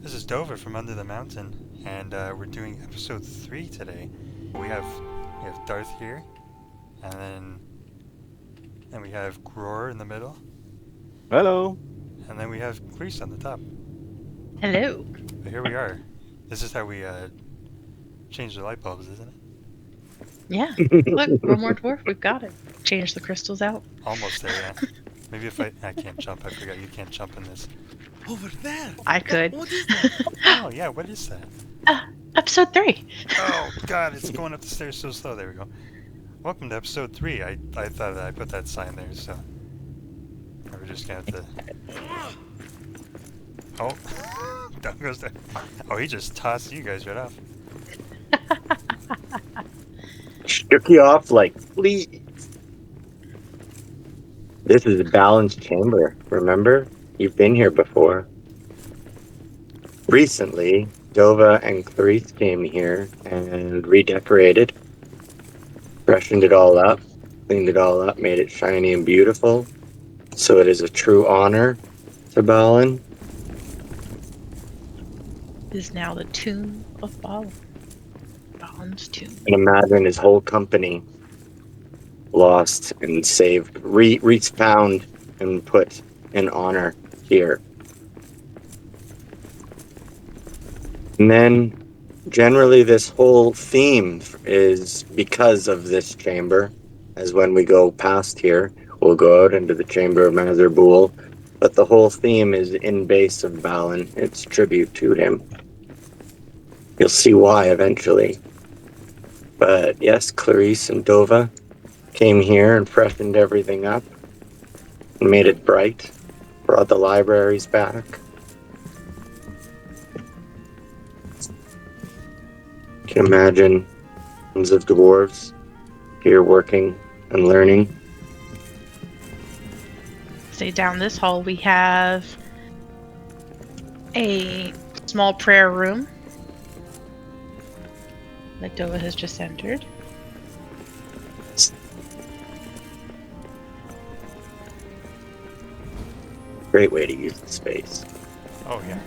This is Dover from Under the Mountain, and we're doing episode 3 today. We have Darth here, and then we have Gror in the middle, Hello. and then we have Grease on the top. Hello. But here we are. This is how we change the light bulbs, isn't it? Yeah. Look, we're more dwarf. We've got it. Change the crystals out. Almost there, yeah. Maybe if I can't jump. I forgot you can't jump in this. Over there. I could. What is that? Oh yeah, what is that? Episode 3. Oh god, it's going up the stairs so slow. There we go. Welcome to episode 3. I thought I put that sign there, so we're just gonna have to. Oh, down goes there. Oh, he just tossed you guys right off. Shook you off like, please. This is Balin's chamber, remember? You've been here before. Recently, Dova and Clarice came here and redecorated, freshened it all up, cleaned it all up, made it shiny and beautiful. So it is a true honor to Balin. Is now the tomb of Balin. Balin's tomb. And imagine his whole company lost and saved, found and put in honor here. And then generally this whole theme is because of this chamber, as when we go past here, we'll go out into the Chamber of Mazarbul, but the whole theme is in base of Balin. It's tribute to him. You'll see why eventually. But yes, Clarice and Dova came here and freshened everything up and made it bright, brought the libraries back. You can imagine tons of dwarves here working and learning. Say down this hall we have a small prayer room that Dova has just entered. Great way to use the space. Oh yeah.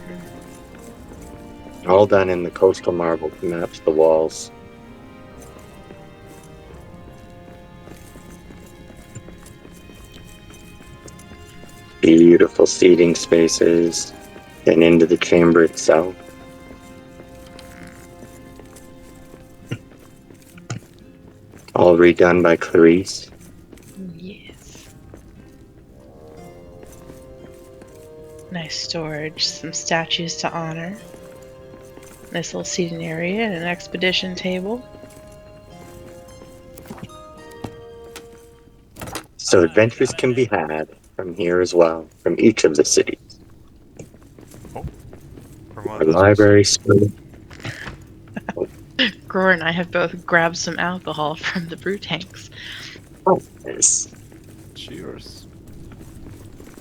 All done in the coastal marble to match the walls. Beautiful seating spaces and into the chamber itself. All redone by Clarice. Yes. Nice storage, some statues to honor. Nice little seating area and an expedition table. So adventures can be had from here as well, from each of the cities. From one The of those library space. Gror and I have both grabbed some alcohol from the brew tanks. Oh, yes. Cheers.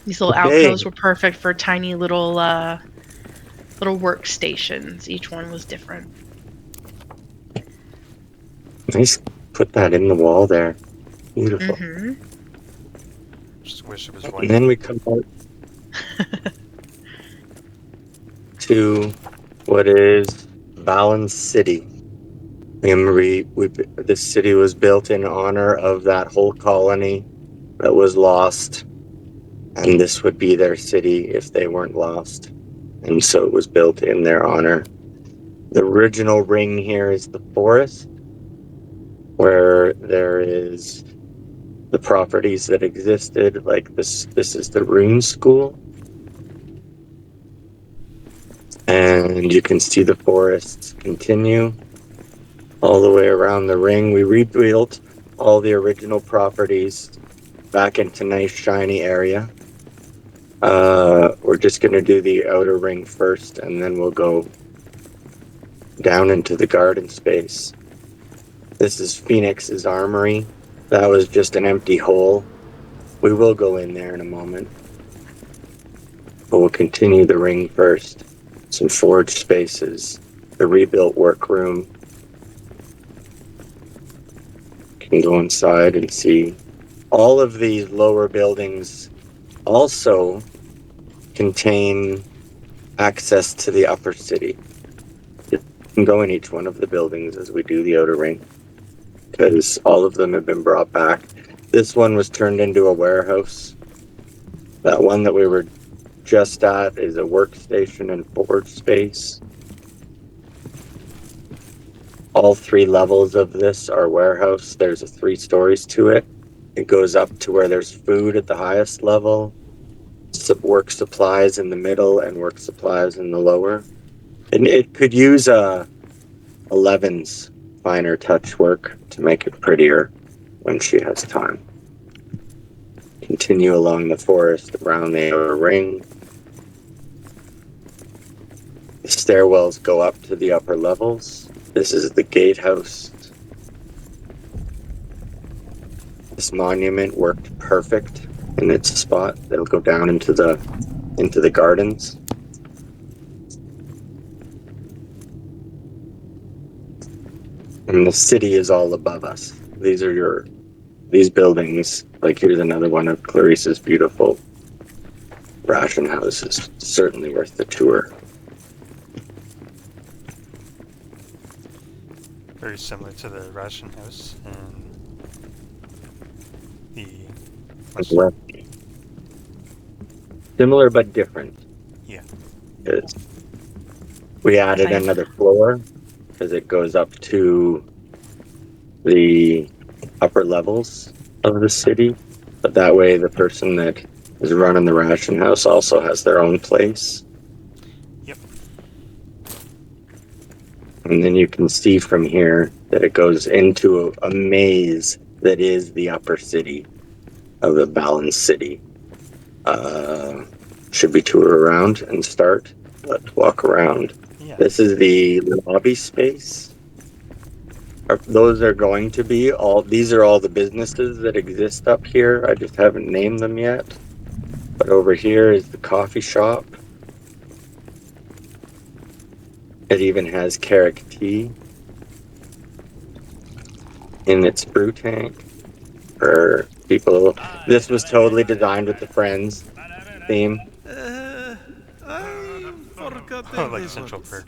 These little Okay. alcoves were perfect for tiny little workstations. Each one was different. Nice. Put that in the wall there. Beautiful. Mm-hmm. Just wish it was And white. then we come out to what is Balin City. This city was built in honor of that whole colony that was lost, and this would be their city if they weren't lost, and so it was built in their honor. The original ring here is the forest, where there is the properties that existed, like this is the rune school, and you can see the forests continue all the way around the ring. We rebuilt all the original properties back into nice shiny area. We're just going to do the outer ring first, and then we'll go down into the garden space. This is Phoenix's armory. That was just an empty hole. We will go in there in a moment, but we'll continue the ring first. Some forge spaces, the rebuilt workroom. Can go inside and see. All of these lower buildings also contain access to the upper city. You can go in each one of the buildings as we do the outer ring, because all of them have been brought back. This one was turned into a warehouse. That one that we were just at is a workstation and forge space. All 3 levels of this are warehouse. There's 3 stories to it. It goes up to where there's food at the highest level, work supplies in the middle, and work supplies in the lower. And it could use 11's finer touch work to make it prettier when she has time. Continue along the forest around the outer ring. The stairwells go up to the upper levels. This is the gatehouse. This monument worked perfect in its spot. It'll go down into the gardens. And the city is all above us. These buildings, like here's another one of Clarice's beautiful ration houses. Certainly worth the tour. Very similar to the ration house and the similar but different. Yeah. We added another floor because it goes up to the upper levels of the city, but that way the person that is running the ration house also has their own place. Yep. And then you can see from here that it goes into a maze that is the upper city of the Balin city. Should we tour around and start? Let's walk around. Yeah. This is the lobby space. Those are going to be these are all the businesses that exist up here. I just haven't named them yet. But over here is the coffee shop. It even has Carrick tea in its brew tank for people. This was totally designed with the Friends theme. Oh, like Central Perk.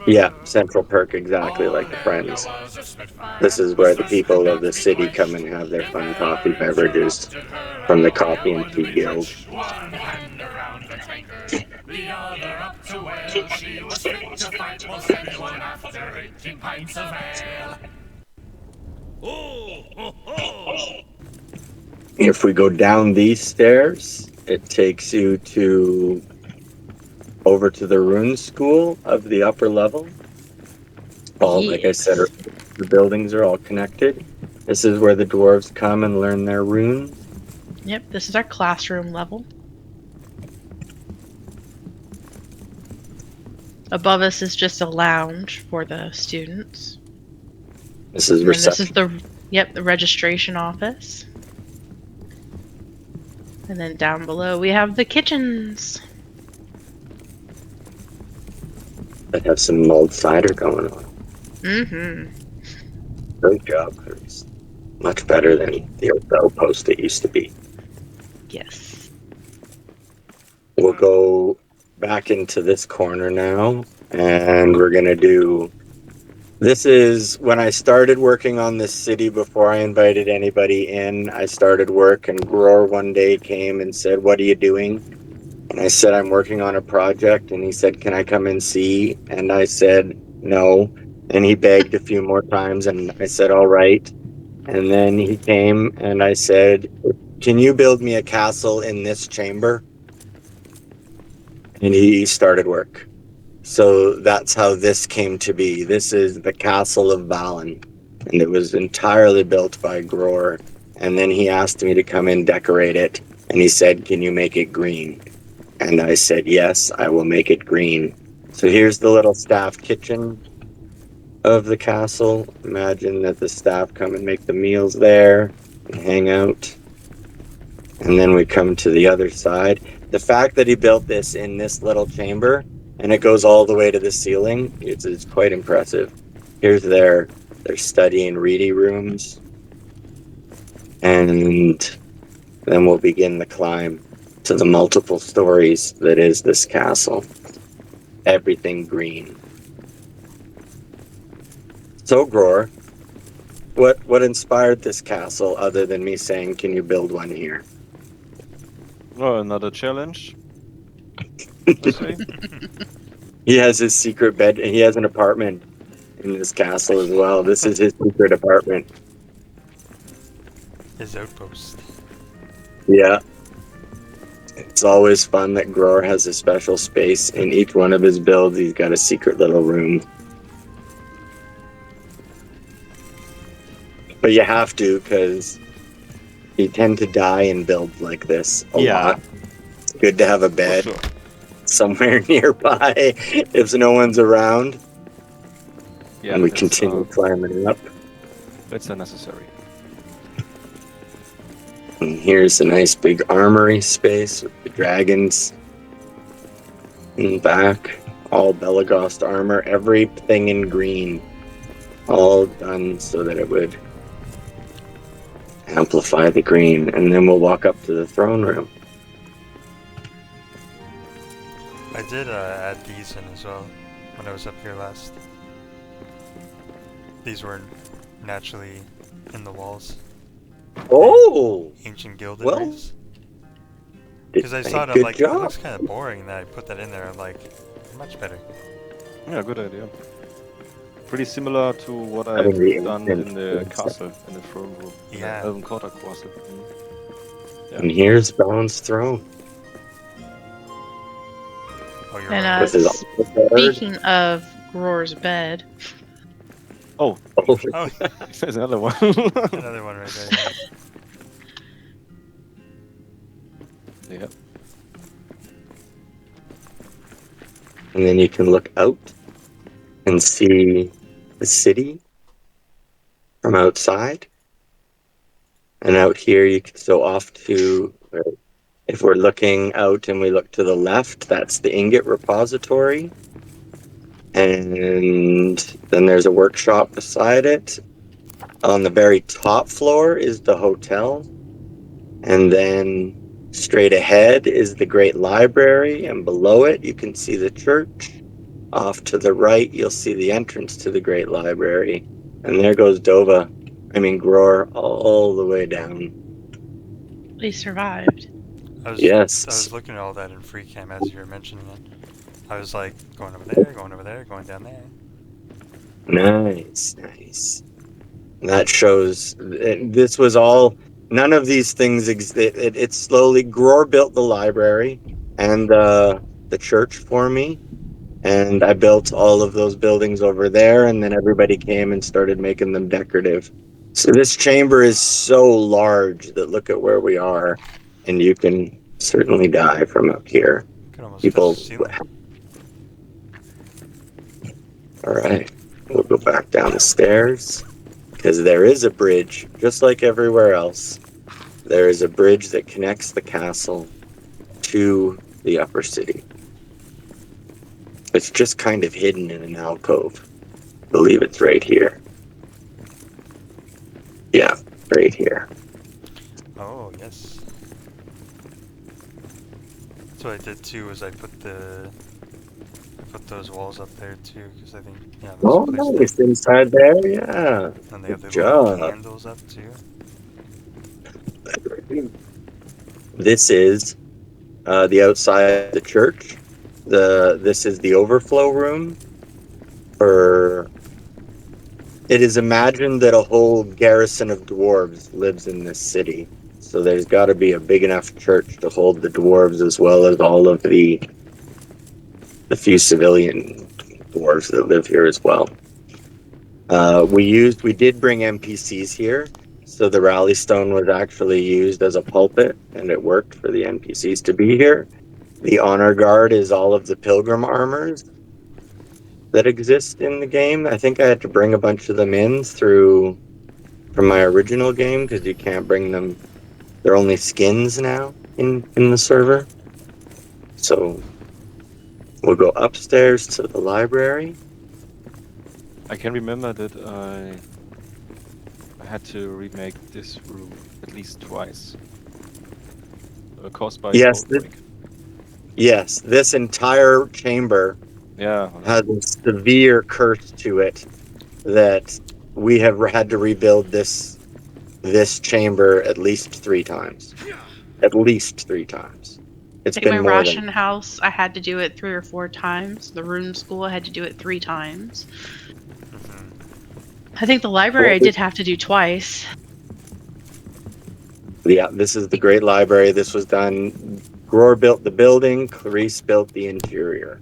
Yeah, Central Perk, exactly like the Friends. This is where the people of the city come and have their fun coffee beverages from the Coffee and Tea Guild. If we go down these stairs, it takes you over to the rune school of the upper level. Like I said, the buildings are all connected. This is where the dwarves come and learn their runes. Yep, this is our classroom level. Above us is just a lounge for the students. This is reception. This is the registration office. And then down below we have the kitchens. That have some mulled cider going on. Mm-hmm. Great job, Chris. Much better than the old outpost it used to be. Yes. We'll go back into this corner now, and we're going to do... This is when I started working on this city before I invited anybody in. I started work, and Gror one day came and said, "What are you doing?" And I said, "I'm working on a project." And he said, "Can I come and see?" And I said, "No." And he begged a few more times, and I said, "All right." And then he came, and I said, "Can you build me a castle in this chamber?" And he started work. So that's how this came to be. This is the Castle of Balin, and it was entirely built by Gror. And then he asked me to come and decorate it, and he said, "Can you make it green?" And I said, "Yes, I will make it green." So here's the little staff kitchen of the castle. Imagine that the staff come and make the meals there and hang out. And then we come to the other side. The fact that he built this in this little chamber and it goes all the way to the ceiling, it's quite impressive. Here's their study and reading rooms. And then we'll begin the climb. to the multiple stories that is this castle. Everything green. So, Gror, what inspired this castle other than me saying, can you build one here? Oh, another challenge. I say. He has his secret bed, and he has an apartment in this castle as well. This is his secret apartment. His outpost. Yeah. It's always fun that Gror has a special space in each one of his builds. He's got a secret little room. But you have to, because you tend to die in builds like this a lot. It's good to have a For bed sure. somewhere nearby if no one's around. Yeah, And we that's, continue climbing up. that's unnecessary. And here's a nice big armory space with the dragons in the back. All Belagost armor, everything in green. All done so that it would amplify the green. And then we'll walk up to the throne room. I did add these in as well when I was up here last. These were naturally in the walls. Oh! Ancient gilded Well, rays. Because I saw it, I'm good like, job. it looks kind of boring, and then I put that in there, I'm like, much better. Yeah, good idea. Pretty similar to what Having I've the done ancient in the stuff. castle, in the throne room. Yeah. Elven Quarter Castle. Yeah. And here's Balin's throne. Oh, you're And right. With his speaking of Gror's bed, Oh, Oh, Oh, there's another one. another one right there. Yeah. and then you can look out and see the city from outside. And out here, you can so off to, if we're looking out and we look to the left, that's the ingot repository. And then there's a workshop beside it. On the very top floor is the hotel. And then straight ahead is the Great Library. And below it, you can see the church. Off to the right, you'll see the entrance to the Great Library. And there goes Gror, all the way down. he survived. I Yes. was looking at all that in free cam as you were mentioning it. I was like, going over there, going over there, going down there. Nice. That shows, this was all, none of these things, it's slowly, Gror built the library and the church for me. And I built all of those buildings over there, and then everybody came and started making them decorative. So this chamber is so large that look at where we are, and you can certainly die from up here. Could almost People, touch the ceiling. all right, we'll go back down the stairs, because there is a bridge, just like everywhere else. There is a bridge that connects the castle to the upper city. It's just kind of hidden in an alcove. I believe it's right here. Yeah, right here. Oh, yes. That's what I did too, was I put those walls up there too, because I think, yeah, that's Oh, a place to- nice. Inside there, yeah. And they have Good the little job. candles up too. This is the outside of the church. This is the overflow room. It is imagined that a whole garrison of dwarves lives in this city. So there's got to be a big enough church to hold the dwarves as well as all of the few civilian dwarves that live here as well. We did bring NPCs here. So the rally stone was actually used as a pulpit, and it worked for the NPCs to be here. The honor guard is all of the pilgrim armors that exist in the game. I think I had to bring a bunch of them in from my original game, because you can't bring them. They're only skins now in the server. So we'll go upstairs to the library. I can remember that I had to remake this room at least twice. caused by Yes, an outbreak. Yes, this entire chamber Yeah. has a severe curse to it that we have had to rebuild this chamber at least 3 times. At least 3 times. It's Like my been more than ration house, I had to do it 3 or 4 times. The rune school, I had to do it 3 times. Mhm. I think the library I did have to do twice. Yeah, this is the great library. This was done. Gror built the building, Clarice built the interior.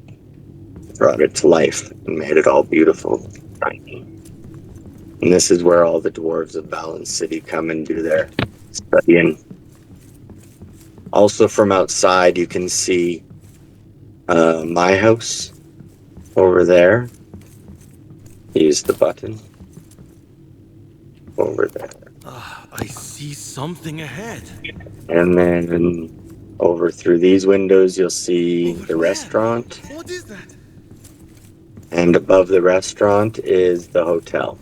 Brought it to life and made it all beautiful. And this is where all the dwarves of Balin City come and do their studying. Also from outside, you can see my house over there. Use the button over there. I see something ahead. And then over through these windows, you'll see Over the there. restaurant. What is that? And above the restaurant is the hotel.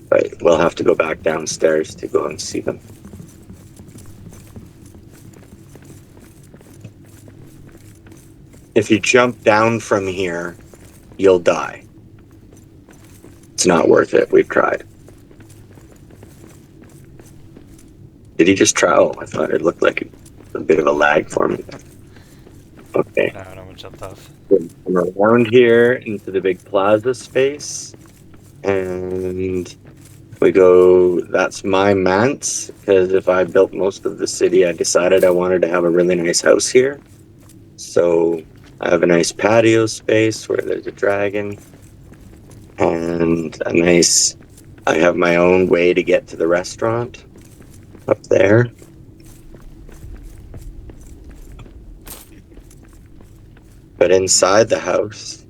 But we'll have to go back downstairs to go and see them. If you jump down from here, you'll die. It's not worth it. We've tried. Did he just try? Oh, I thought it looked like a bit of a lag for me. Okay. No, no one jumped off. We're around here into the big plaza space. And we go, that's my manse, because if I built most of the city, I decided I wanted to have a really nice house here. So I have a nice patio space where there's a dragon. And I have my own way to get to the restaurant up there. But inside the house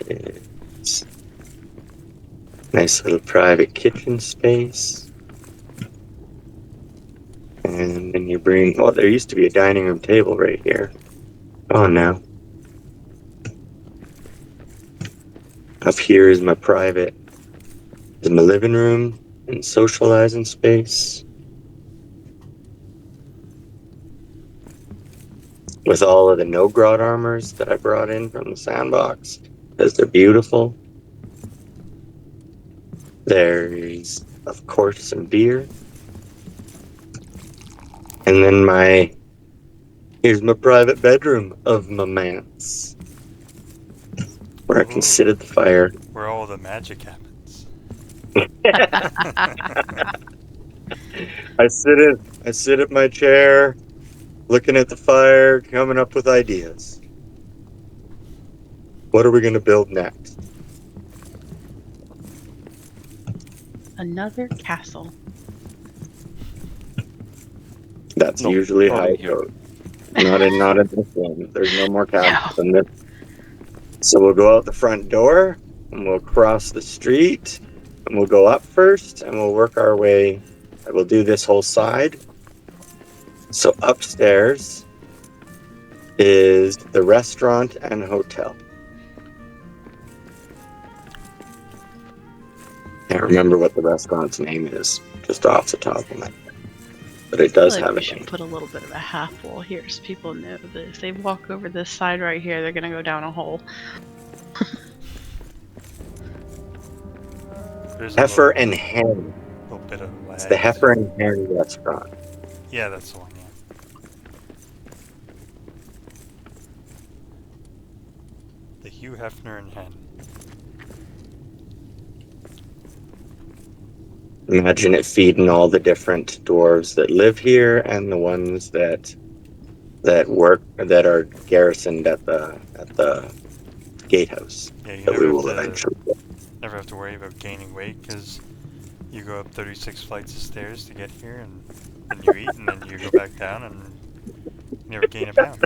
is nice little private kitchen space. And then you bring, well, there used to be a dining room table right here. Oh, now. Up here is my living room and socializing space. With all of the no-grot armors that I brought in from the sandbox, because they're beautiful. There's, of course, some beer. And then here's my private bedroom of my manse, where I can Ooh. sit at the fire. Where all the magic happens. I sit at my chair, looking at the fire, coming up with ideas. What are we going to build next? Another castle. That's No, usually not how in it here. goes. Not in this one. There's no more castles in this. So we'll go out the front door, and we'll cross the street, and we'll go up first, and we'll work our way. We'll do this whole side. So upstairs is the restaurant and hotel. Can't remember what the restaurant's name is, just off the top of my head. But it does I feel have like a we should name. put a little bit of a half wall here so people know that if they walk over this side right here, they're gonna go down a hole. There's Heifer a and Hen. little bit of lag. It's the Heifer and Hen restaurant. Yeah, that's the one, yeah. The Hugh Hefner and Hen. Imagine it feeding all the different dwarves that live here and the ones that work, that are garrisoned at the gatehouse. Yeah, you That we will eventually get. never have to worry about gaining weight because you go up 36 flights of stairs to get here, and then you eat, and then you go back down, and you never gain a pound.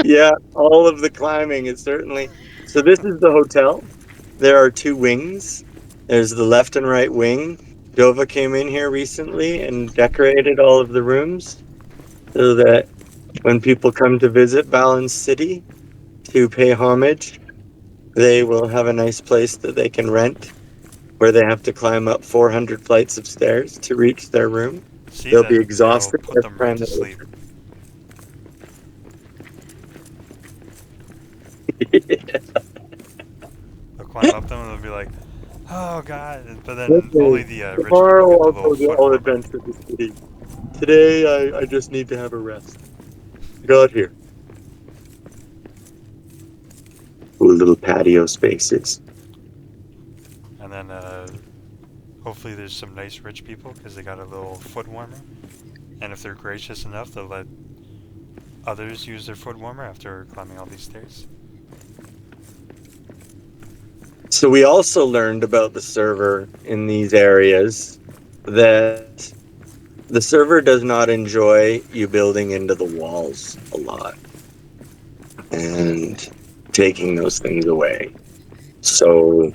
Yeah, all of the climbing is certainly. So this is the hotel. There are 2 wings. There's the left and right wing. Dova came in here recently and decorated all of the rooms so that when people come to visit Balin City to pay homage, they will have a nice place that they can rent where they have to climb up 400 flights of stairs to reach their room. See, They'll be that'll exhausted put them right every to time sleep. They'll climb up them and they'll be like, oh god, but then only the rich people Tomorrow get the I'll little go foot all warmer. adventure the city. Today I just need to have a rest. Got here. Ooh, little patio spaces. And then hopefully there's some nice rich people because they got a little foot warmer. And if they're gracious enough, they'll let others use their foot warmer after climbing all these stairs. So we also learned about the server in these areas that the server does not enjoy you building into the walls a lot and taking those things away. So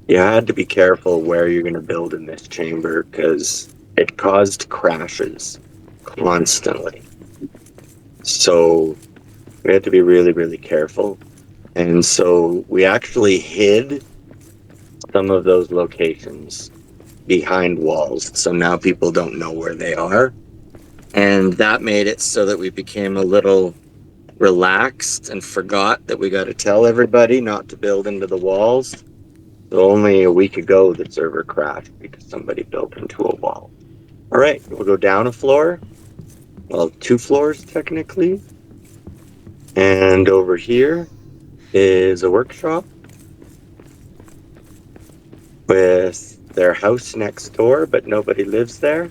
you had to be careful where you're going to build in this chamber because it caused crashes constantly. So we had to be really, really careful. And so we actually hid some of those locations behind walls. So now people don't know where they are. And that made it so that we became a little relaxed and forgot that we got to tell everybody not to build into the walls. So only a week ago, the server crashed because somebody built into a wall. All right, we'll go down a floor. Well, 2 floors technically. And over here is a workshop with their house next door, but nobody lives there.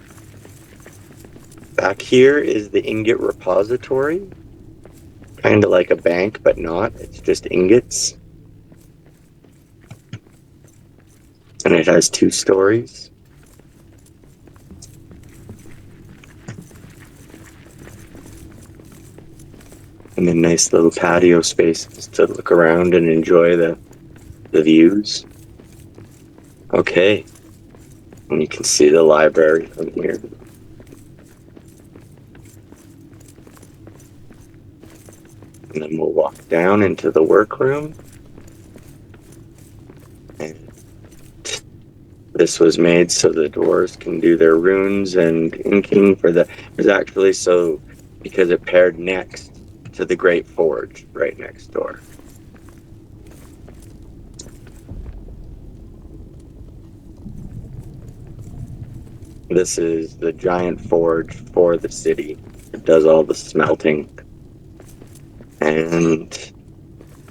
Back here is the ingot repository. Kind of like a bank, but not. It's just ingots. And it has 2 stories. And then nice little patio spaces to look around and enjoy the views. Okay. And you can see the library from here. And then we'll walk down into the workroom. And this was made so the dwarves can do their runes and inking for the... It was actually so because it paired next to the Great Forge right next door. This is the giant forge for the city. It does all the smelting. And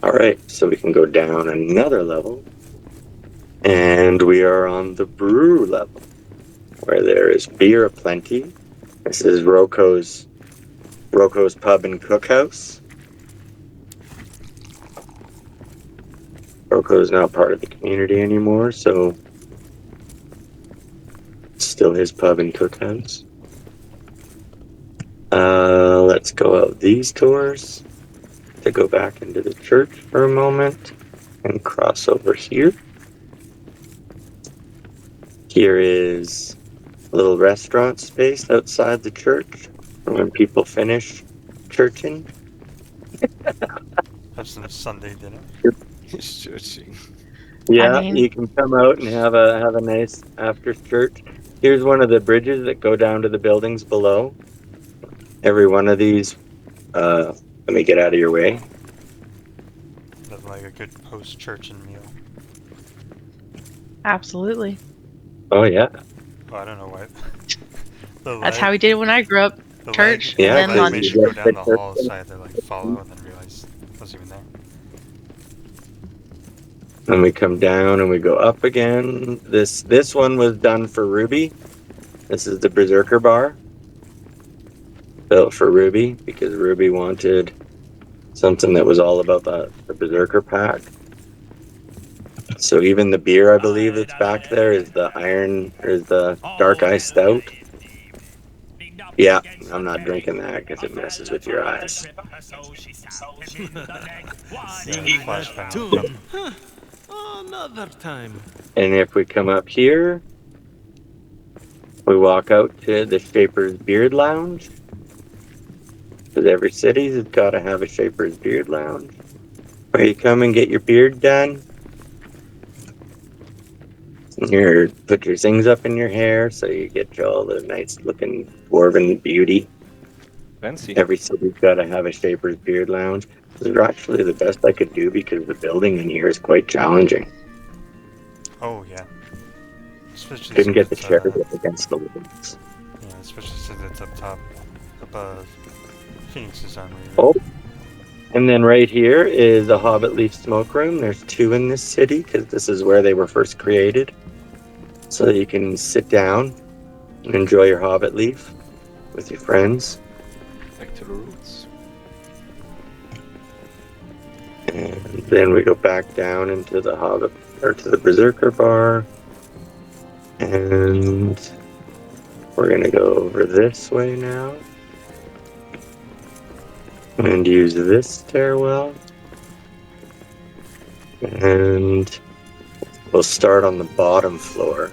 all right, so we can go down another level. And we are on the brew level, where there is beer aplenty. This is Roko's Pub and Cookhouse. Roko's not part of the community anymore, so it's still his pub and cookhouse. Let's go out these doors to go back into the church for a moment and cross over here. Here is a little restaurant space outside the church for when people finish churching. Have some Sunday dinner. He's searching. Yeah, mean- you can come out and have a nice after church. Here's one of the bridges that go down to the buildings below. Every one of these, let me get out of your way. Nothing like a good post-churchin meal. Absolutely. Oh yeah, Oh, I don't know why. That's how we did it when I grew up. Church, Yeah, and then because made lunch. you go down the hall so I had to like follow and then realize it wasn't even there. and we come down and we go up again. This one was done for Ruby. This is the Berserker bar, built for Ruby because Ruby wanted something that was all about the Berserker pack. So even the beer, I believe, that's back there is the Dark Ice Stout. Yeah, I'm not drinking that because it messes with your eyes. Flashback. Tune. Huh. Another time. And if we come up here, we walk out to the Shaper's Beard Lounge. Because every city has got to have a Shaper's Beard Lounge, where you come and get your beard done. Put your things up in your hair so you get all the nice looking dwarven beauty. Fancy. Every city's got to have a Shaper's Beard Lounge. This is actually the best I could do because the building in here is quite challenging. Oh yeah. Especially Couldn't since get the it's chairs up against the walls. yeah, especially since it's up top, above. Phoenix is on me. Oh, and then right here is a Hobbit Leaf smoke room. There's 2 in this city because this is where they were first created. So you can sit down and enjoy your Hobbit Leaf with your friends. Back to the roots. And then we go back down into the Hobbit, or to the Berserker bar. And we're going to go over this way now. And use this stairwell. And we'll start on the bottom floor.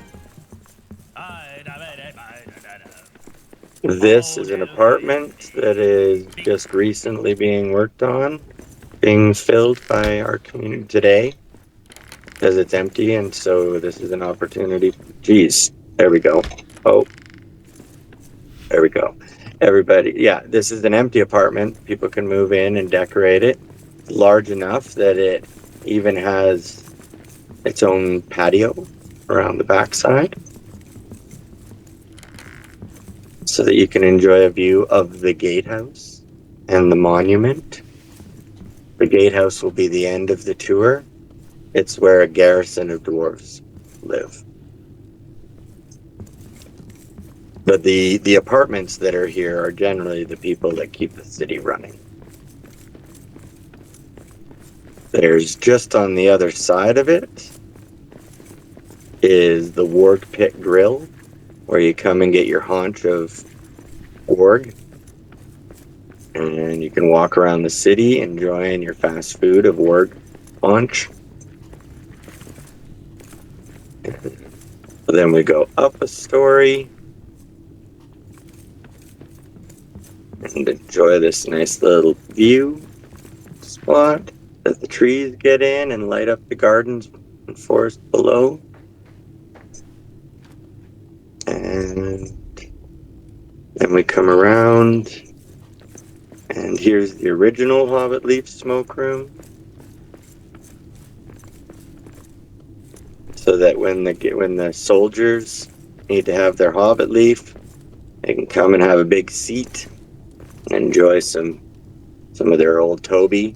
This is an apartment that is just recently being worked on, being filled by our community today, because it's empty, and so this is an opportunity. Geez, there we go. Oh, there we go. Everybody, yeah, this is an empty apartment. People can move in and decorate it. It's large enough that it even has its own patio around the backside, so that you can enjoy a view of the gatehouse and the monument. The gatehouse will be the end of the tour. It's where a garrison of dwarves live. But the apartments that are here are generally the people that keep the city running. There's just on the other side of it is the Warg Pit Grill, where you come and get your haunch of warg. And you can walk around the city enjoying your fast food of warg haunch. Then we go up a story and enjoy this nice little view spot that the trees get in and light up the gardens and forest below. And then we come around, and here's the original Hobbit Leaf smoke room. So that when the soldiers need to have their Hobbit Leaf, they can come and have a big seat and enjoy some of their old Toby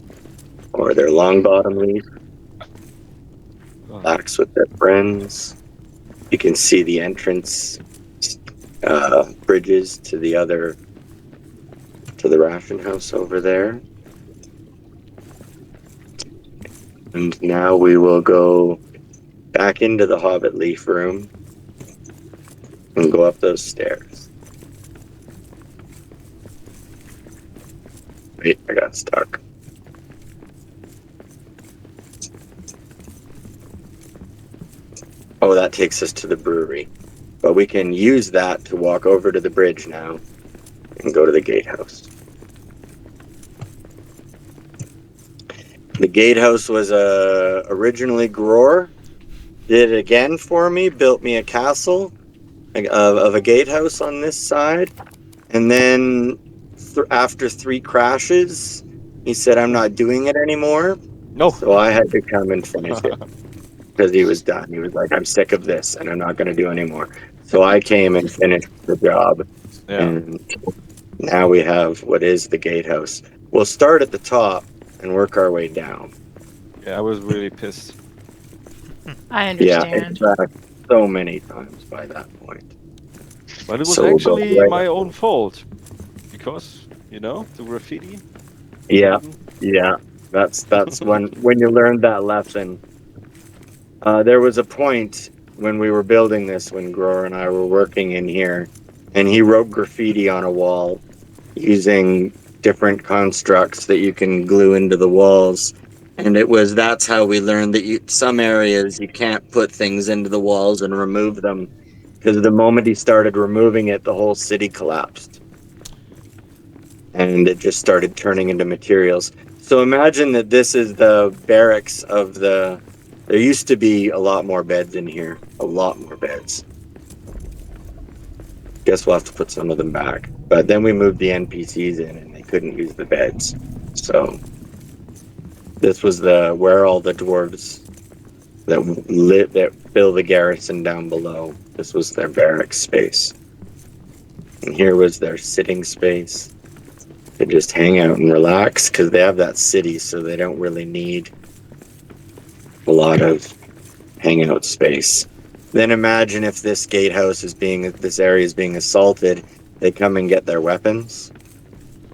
or their Longbottom Leaf. Relax with their friends. You can see the entrance bridges to the ration house over there. And now we will go back into the Hobbit Leaf room and go up those stairs. Wait, I got stuck. Oh, that takes us to the brewery. But we can use that to walk over to the bridge now and go to the gatehouse. The gatehouse was originally Gror. Did it again for me, built me a castle of a gatehouse on this side. And then after 3 crashes, he said, I'm not doing it anymore. No. So I had to come and finish it. Because he was done. He was like, I'm sick of this and I'm not going to do anymore. So I came and finished the job. Yeah. And now we have what is the gatehouse. We'll start at the top and work our way down. Yeah, I was really pissed. I Yeah, understand. it's back so many times by that point. But it was So we'll go actually right my up. own fault. Because, the graffiti. Yeah, yeah. That's when you learned that lesson. There was a point when we were building this, when Gror and I were working in here, and he wrote graffiti on a wall using different constructs that you can glue into the walls. And that's how we learned that some areas you can't put things into the walls and remove them, because the moment he started removing it, the whole city collapsed. And it just started turning into materials. So imagine that this is the barracks of the There used to be a lot more beds in here. A lot more beds. Guess we'll have to put some of them back. But then we moved the NPCs in and they couldn't use the beds. So this was where all the dwarves that fill the garrison down below. This was their barracks space. And here was their sitting space. They just hang out and relax because they have that city, so they don't really need a lot of hangout space. Then imagine if this this area is being assaulted, they come and get their weapons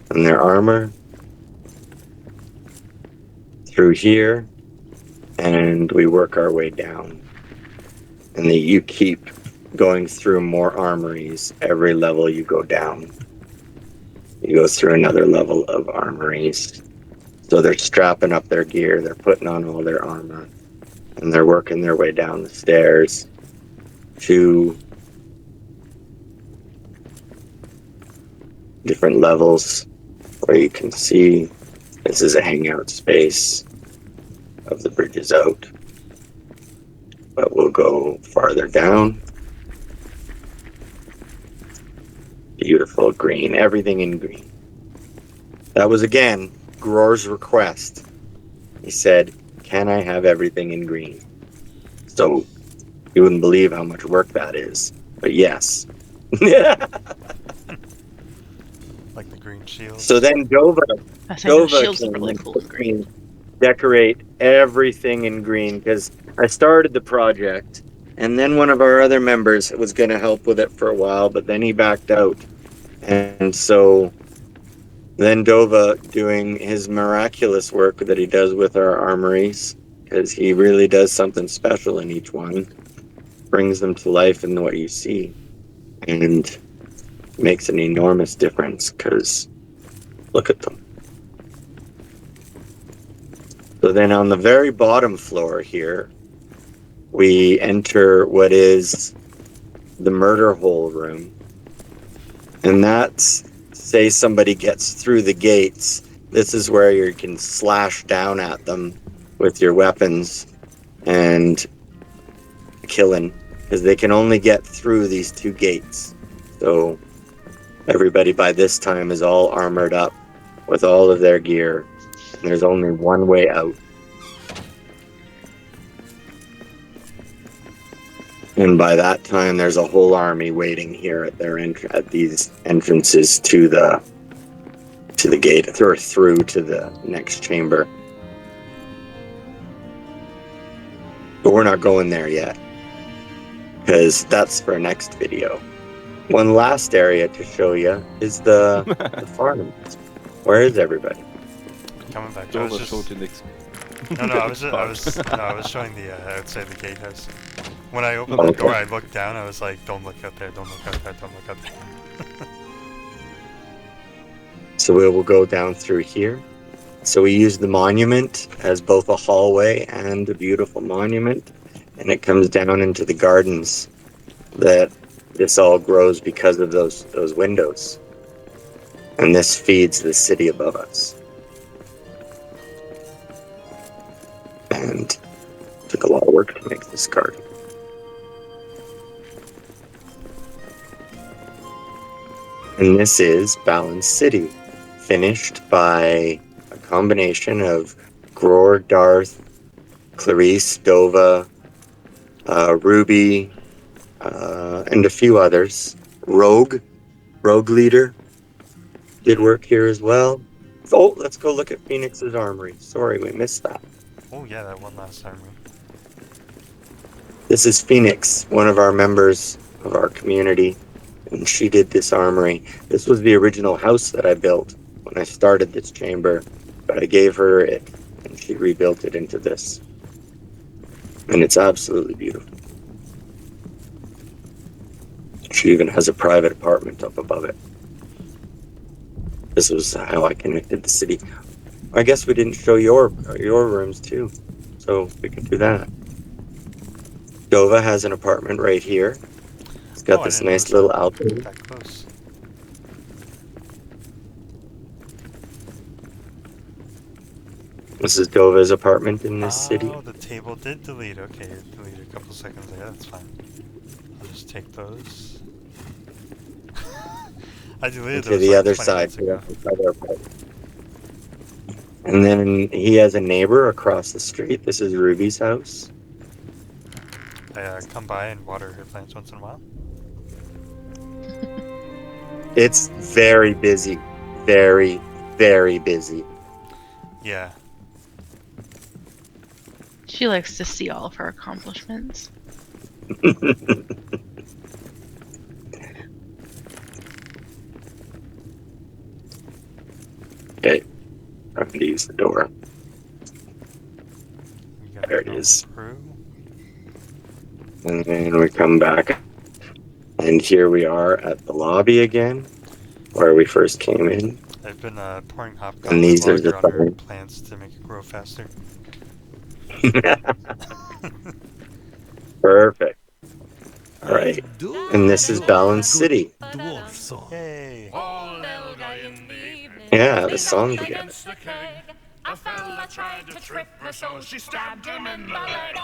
and their armor through here, and we work our way down. And you keep going through more armories every level you go down. You go through another level of armories. So they're strapping up their gear, they're putting on all their armor, and they're working their way down the stairs to different levels where you can see this is a hangout space of the bridges out. But we'll go farther down. Beautiful green, everything in green. That was again Gror's request. He said, "Can I have everything in green?" So you wouldn't believe how much work that is, but yes. Like the green shield. So then I think the Dova shields are came really and cool. helped me decorate everything in green because I started the project, and then one of our other members was going to help with it for a while, but then he backed out. And so then Dova, doing his miraculous work that he does with our armories, because he really does something special in each one, brings them to life in what you see, and makes an enormous difference, because look at them. So then on the very bottom floor here, we enter what is the murder hole room. And that's, say somebody gets through the gates, this is where you can slash down at them with your weapons and killing, because they can only get through these two gates. So everybody by this time is all armored up with all of their gear, and there's only one way out. And by that time, there's a whole army waiting here at these entrances to the gate, or through to the next chamber. But we're not going there yet, because that's for next video. One last area to show you is the farm. Where is everybody? Coming back. I was Dova just... showed you next. No, I was showing the outside the gatehouse. When I opened Okay. the door, I looked down. I was like, "Don't look out there! Don't look out there! Don't look out there!" So we will go down through here. So we use the monument as both a hallway and a beautiful monument, and it comes down into the gardens that this all grows because of those windows. And this feeds the city above us. And it took a lot of work to make this garden. And this is Balin City, finished by a combination of Gror, Darth, Clarice, Dova, Ruby, and a few others. Rogue Leader did work here as well. Oh, let's go look at Phoenix's armory. Sorry, we missed that. Oh yeah, that one last army. This is Phoenix, one of our members of our community, and she did this armory. This was the original house that I built when I started this chamber, but I gave her it, and she rebuilt it into this. And it's absolutely beautiful. She even has a private apartment up above it. This was how I connected the city. I guess we didn't show your rooms too, so we can do that. Dova has an apartment right here. It's got Oh, I this didn't nice notice little alcove. That close. This is Dova's apartment in this city. Oh, the table did delete. Okay, it deleted a couple seconds later. That's fine. I'll just take those. I deleted To those the like other 20 side. minutes ago. to the other apartment. And then he has a neighbor across the street. This is Ruby's house. I come by and water her plants once in a while. It's very busy. Very, very busy. Yeah. She likes to see all of her accomplishments. Okay. I'm going to use the door. We got There it no is. Crew. And then we come back. And here we are at the lobby again, where we first came in. I've been pouring And hopgoblin these are the lager on her signs. plants to make it grow faster. Perfect. All right. I do And this is love Balin good City. dwarf song. Yay! Yeah, the song again. A fella tried to trip her, so she stabbed him in the leg.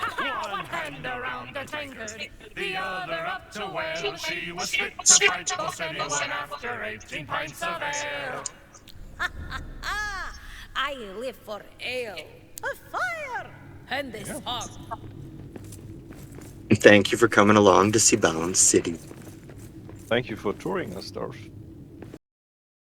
One hand around the tankard, the other up to where she was fit to fight. Both said he won after 18 pints of ale. I live for ale, a fire, and this song. Thank you for coming along to see Balin City. Thank you for touring us, Darth.